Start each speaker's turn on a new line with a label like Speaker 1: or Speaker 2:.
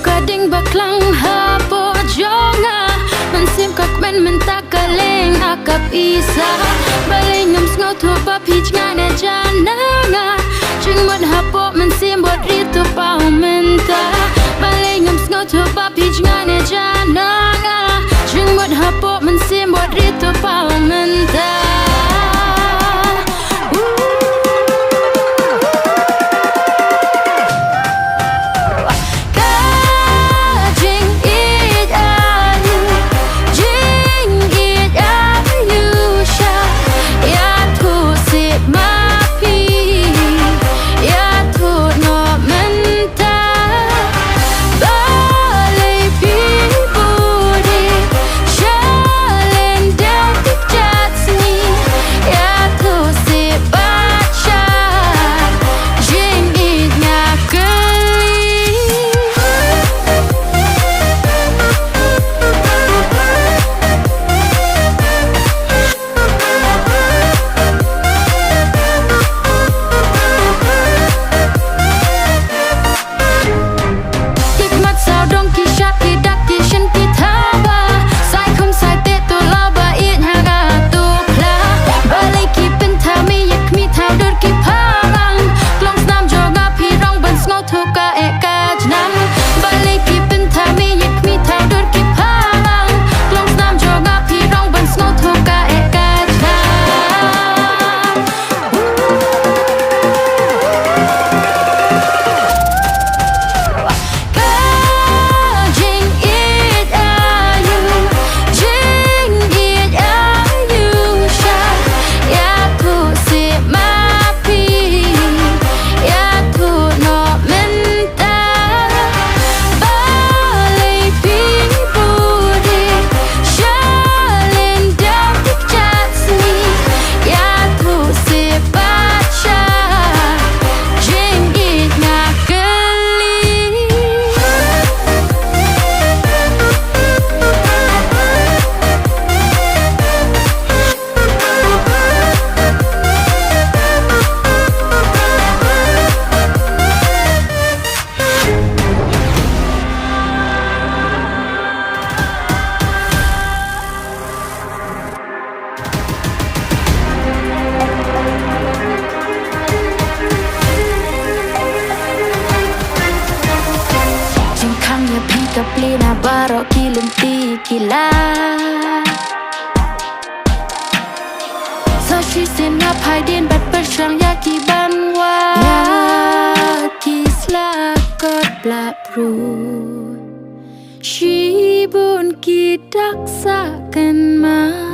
Speaker 1: kading baklang hapo jonga mansim kakmen mentakkaleng akap isa balingam ngau thupa phijnga ne jananga jingmot hapo mansim bot ritu pau menta balingam ngau thupa phijnga ne jananga jingmot hapo mansim bot ritu pau menta Kaplina barok kilinti kila so she sin up hiding but persyang yaki banwa yaki slakot blapru she bun kidak saken ma